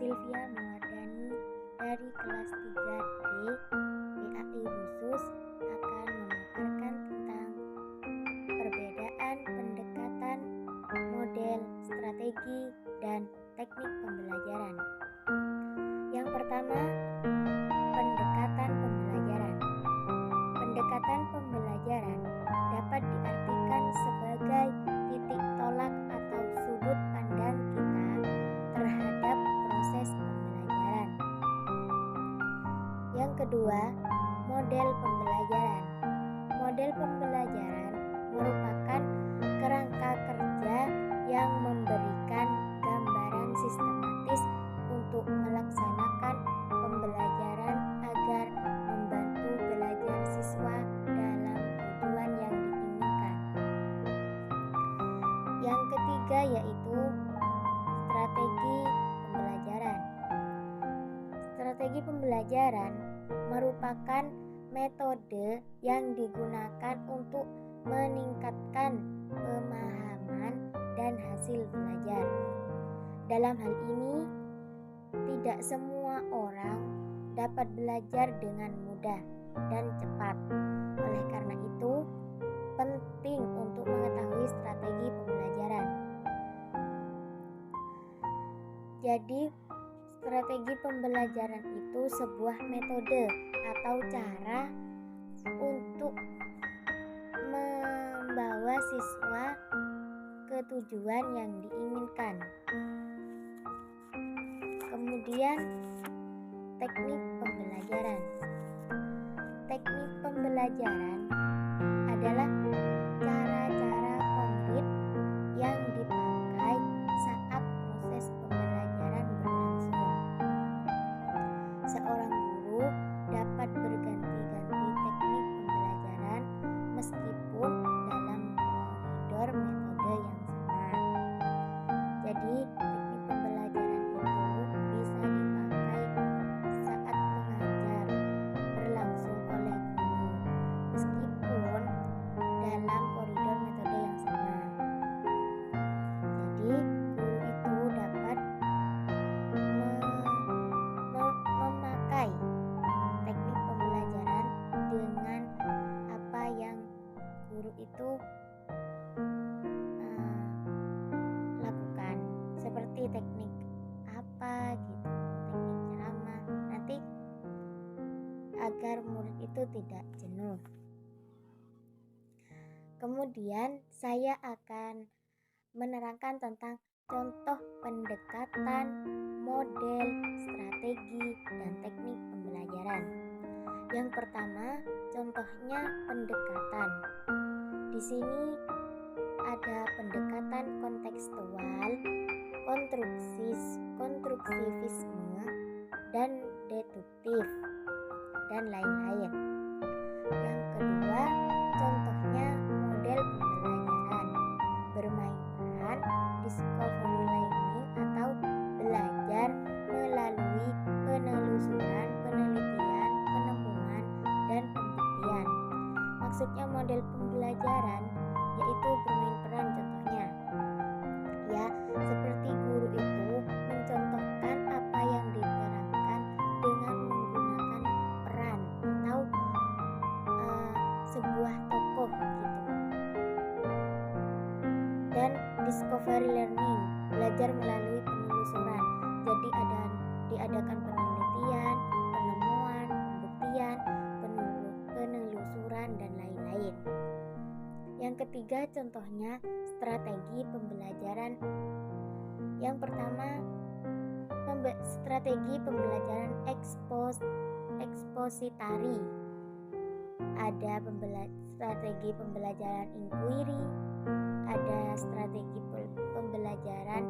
Sylvia Mawardani dari kelas 3D PAI khusus akan memaparkan tentang perbedaan pendekatan, model, strategi, dan teknik pembelajaran. Yang pertama, pendekatan pembelajaran. Pendekatan pembelajaran dapat diartikan sebagai titik tolak atau sudut pandang kita terhadap proses pembelajaran. Yang kedua, model pembelajaran. Model pembelajaran merupakan kerangka kerja yang memberikan gambaran sistematis untuk melaksanakan pembelajaran agar membantu belajar siswa dalam tujuan yang diinginkan. Yang ketiga yaitu strategi pembelajaran. Strategi pembelajaran merupakan metode yang digunakan untuk meningkatkan pemahaman dan hasil belajar. Dalam hal ini, tidak semua orang dapat belajar dengan mudah dan cepat. Oleh karena itu, penting untuk mengetahui strategi pembelajaran. Jadi, strategi pembelajaran itu sebuah metode atau cara untuk membawa siswa ke tujuan yang diinginkan. Kemudian, teknik pembelajaran. Teknik pembelajaran adalah cara-cara konkret yang dipakai saat proses pembelajaran berlangsung. Seorang guru dapat berganti-ganti teknik pembelajaran meskipun dalam koridor metode yang sama. Jadi, teknik pembelajaran itu bisa dipakai saat mengajar berlangsung oleh guru meskipun dalam koridor metode yang sama. Jadi, guru itu dapat memakai teknik pembelajaran dengan apa yang guru itu lakukan, seperti teknik apa gitu, teknik ceramah, nanti agar murid itu tidak jenuh. Kemudian saya akan menerangkan tentang contoh pendekatan, model, strategi, dan teknik pembelajaran. Yang pertama, contohnya pendekatan. Di sini ada pendekatan kontekstual, konstruktivisme, dan deduktif, dan lain-lain. Yang kedua, contohnya model pembelajaran, bermain peran, discovery learning atau belajar melalui penelusuran, penelitian, penemuan, dan pembuktian. Maksudnya model pembelajaran yaitu bermain peran, contohnya ya seperti guru itu mencontohkan apa yang diterangkan dengan menggunakan peran atau sebuah tokoh gitu. Dan discovery learning, belajar melalui penelusuran, jadi diadakan penelitian, penemuan, pembuktian, penelusuran, dan lain-lain. Yang ketiga contohnya strategi pembelajaran. Yang pertama, strategi pembelajaran ekspositari. Ada strategi pembelajaran inquiry, ada strategi pembelajaran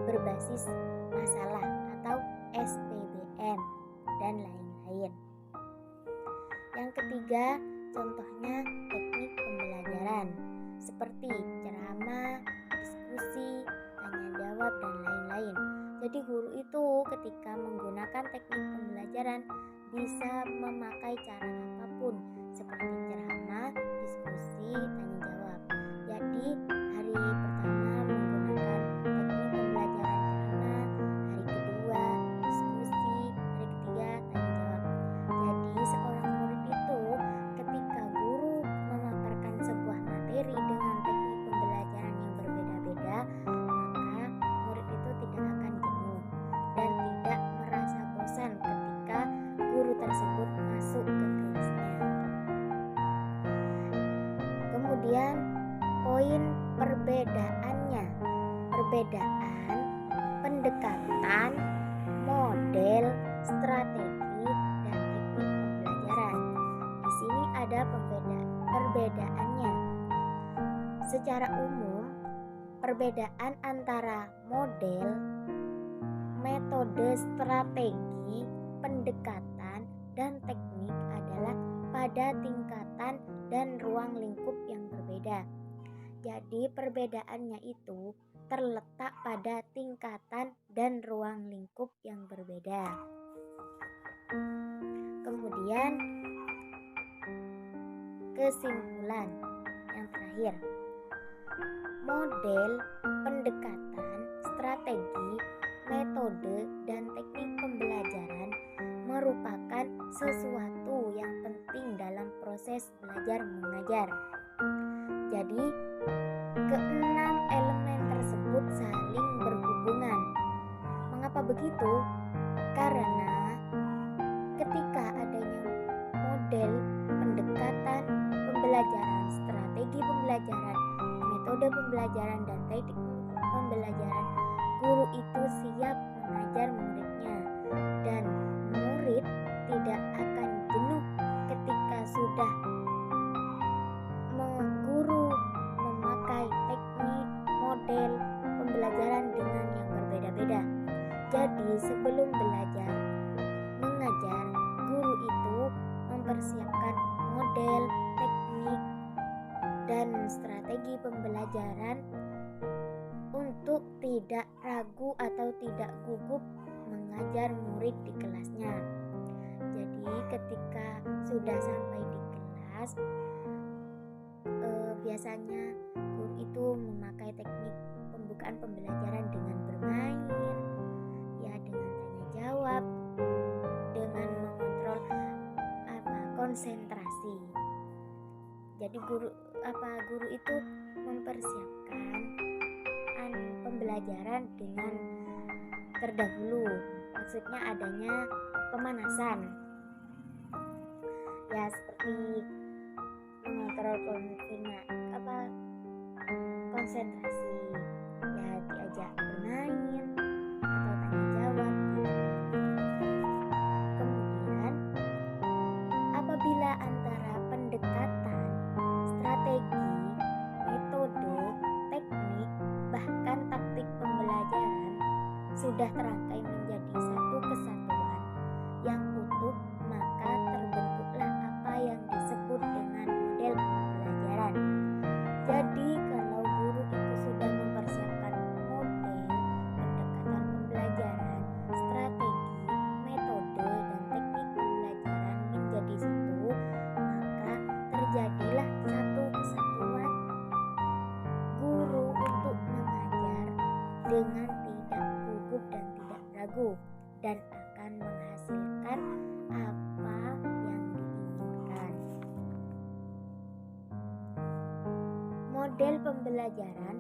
berbasis masalah atau SPBM, dan lain-lain. Yang ketiga, contohnya teknik pembelajaran seperti ceramah, diskusi, tanya jawab, dan lain-lain. Jadi guru itu ketika menggunakan teknik pembelajaran bisa memakai cara apapun seperti ceramah, diskusi, tanya jawab. Jadi hari pertama menggunakan teknik pembelajaran ceramah, hari kedua perbedaan pendekatan, model, strategi, dan teknik pembelajaran. Di sini ada perbedaannya. Secara umum, perbedaan antara model, metode, strategi, pendekatan, dan teknik adalah pada tingkatan dan ruang lingkup yang berbeda. Jadi perbedaannya itu terletak pada tingkatan dan ruang lingkup yang berbeda. Kemudian kesimpulan yang terakhir. Model, pendekatan, strategi, metode, dan teknik pembelajaran merupakan sesuatu yang penting dalam proses belajar mengajar. Jadi, keenam elemen tersebut saling berhubungan. Mengapa begitu? Karena ketika adanya model, pendekatan, pembelajaran, strategi pembelajaran, metode pembelajaran, dan teknik pembelajaran, guru itu siap mengajar muridnya, dan murid tidak akan jenuh ketika sudah guru memakai teknik, model pembelajaran dengan yang berbeda-beda. Jadi sebelum belajar mengajar, guru itu mempersiapkan model, teknik, dan strategi pembelajaran untuk tidak ragu atau tidak gugup mengajar murid di kelasnya. Jadi ketika sudah sampai di kelas, biasanya guru itu memakai teknik pembukaan pembelajaran dengan bermain, ya, dengan tanya jawab, dengan mengontrol konsentrasi. Jadi guru itu mempersiapkan pembelajaran dengan terdahulu, maksudnya adanya pemanasan, ya, seperti mengontrol konsentrasi, ya, diajak bermain atau tanya jawab gitu. Kemudian apabila antara pendekatan, strategi, metode, teknik, bahkan taktik pembelajaran sudah terangkai menjadi satu kesatuan yang utuh, maka terbentuklah apa yang disebut dengan model pembelajaran. Jadi kalau guru itu sudah mempersiapkan model, pendekatan pembelajaran, strategi, metode, dan teknik pembelajaran menjadi satu, maka terjadilah satu kesatuan guru untuk mengajar dengan tidak gugup dan tidak ragu, dan akan menghasilkan apa yang diinginkan. Model pembelajaran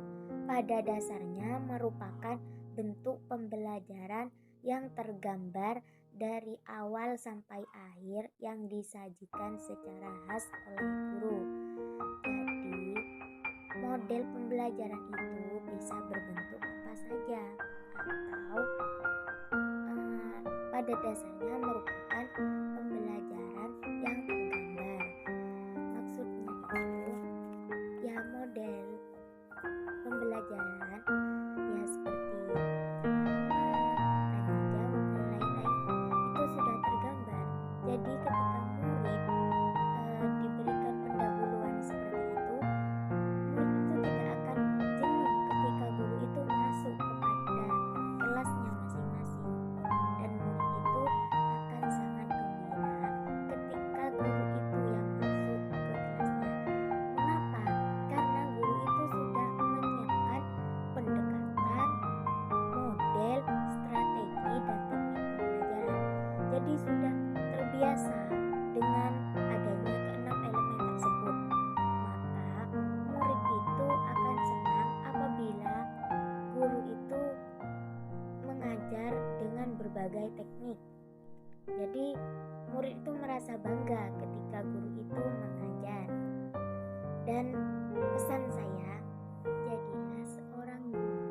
pada dasarnya merupakan bentuk pembelajaran yang tergambar dari awal sampai akhir yang disajikan secara khas oleh guru. Jadi, model pembelajaran itu bisa berbentuk apa saja, atau pada dasarnya merupakan pembelajaran yang tergambar. Maksudnya itu, ya, model pembelajaran ya seperti tanya jawab dan lain-lain itu sudah tergambar. Jadi ketika murid diberikan pendahuluan seperti itu, murid itu tidak akan jenuh ketika guru itu masuk kepada kelasnya masing-masing, dan murid itu akan sangat gembira ketika guru itu yang masuk ke kelasnya. Mengapa? Karena guru itu sudah menyiapkan pendekatan, model, strategi, dan teknik pembelajaran. Jadi sudah terbiasa dengan adanya keenam elemen tersebut. Maka murid itu akan senang apabila guru itu mengajar dengan berbagai teknik. Jadi murid itu merasa bangga ketika guru itu mengajar. Dan pesan saya, jadilah seorang guru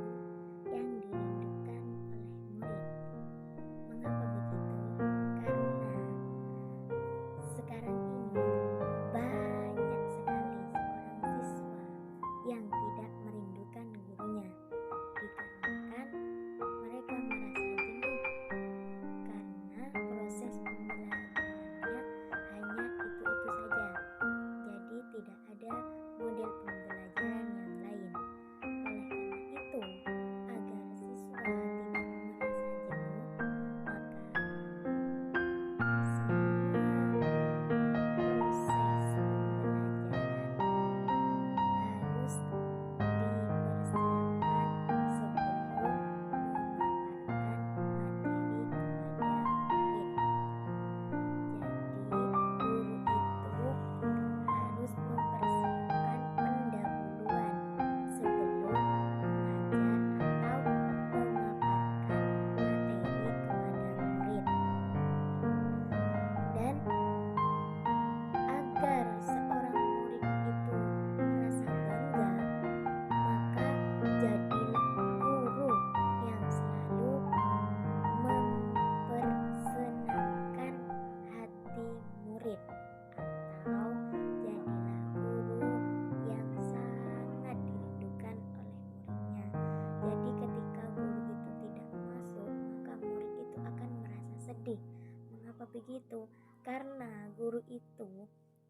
begitu karena guru itu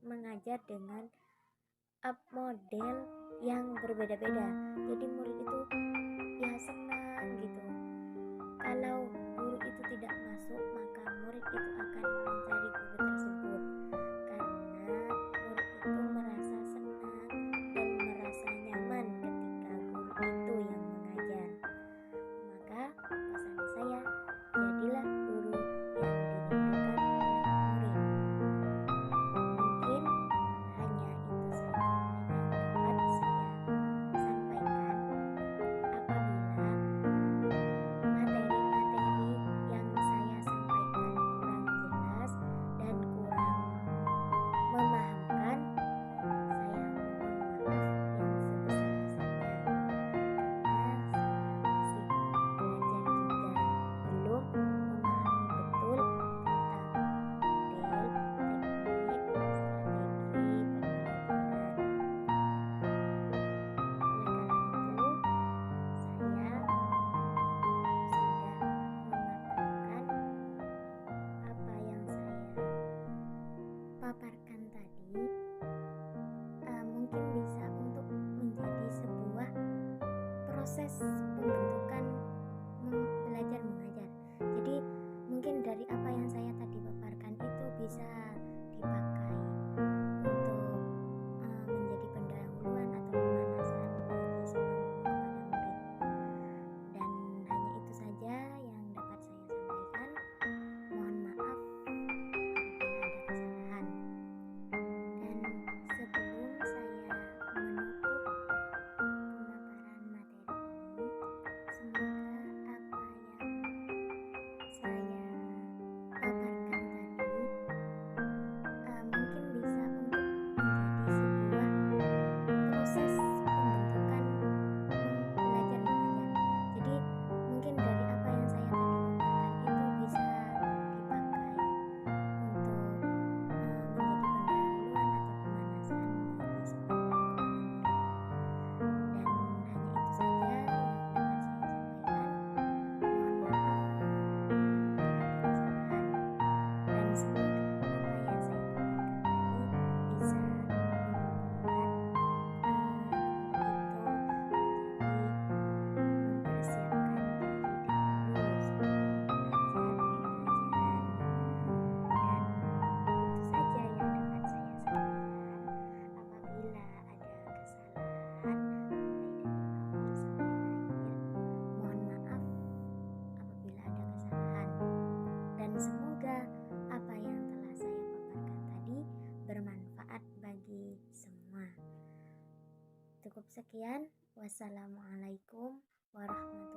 mengajar dengan model yang berbeda-beda. Jadi murid itu ya senang gitu. Kalau guru itu tidak masuk, maka murid itu akan mencari guru tersebut karena murid itu merasa senang dan merasa nyaman ketika guru itu yang mengajar. Maka pesan saya, jadilah guru yang dirindukan oleh murid. Mungkin hanya itu saja yang dapat saya sampaikan. Apabila materi-materi yang saya sampaikan kurang jelas dan kurang memahamkan, saya mohon maaf yang sebesar-besarnya karena saya masih belajar juga, belum memahami betul tentang model, teknik, strategi pembelajaran. Oleh karena itu, saya sudah memaparkan apa yang saya paparkan tadi, mungkin bisa untuk menjadi sebuah proses pembentukan belajar mengajar. Jadi mungkin dari apa yang saya tadi paparkan itu bisa dipakai untuk menjadi pendahuluan atau pemanasan bagi seorang guru kepada murid. Dan hanya itu saja yang dapat saya sampaikan. Mohon maaf apabila ada kesalahan. Dan sebelum saya menutup pemaparan materi ini, semoga apa yang saya paparkan tadi mungkin bisa untuk menjadi sebuah proses pembentukan belajar mengajar. Jadi mungkin dari apa yang saya tadi paparkan itu bisa dipakai untuk menjadi pendahuluan atau pemanasan bagi seorang guru kepada murid. Dan hanya itu saja yang dapat saya sampaikan. Mohon maaf apabila ada kesalahan, dan semoga apa yang saya paparkan tadi bisa membuat guru itu menjadi mempersiapkan diri dahulu sebelum belajar di pelajaran. Dan itu saja yang dapat saya sampaikan. Apabila ada kesalahan mulai dari awal sampai akhir, mohon maaf apabila ada kesalahan. Dan semoga apa yang telah saya paparkan tadi bermanfaat bagi semua. Cukup sekian. Wassalamualaikum warahmatullahi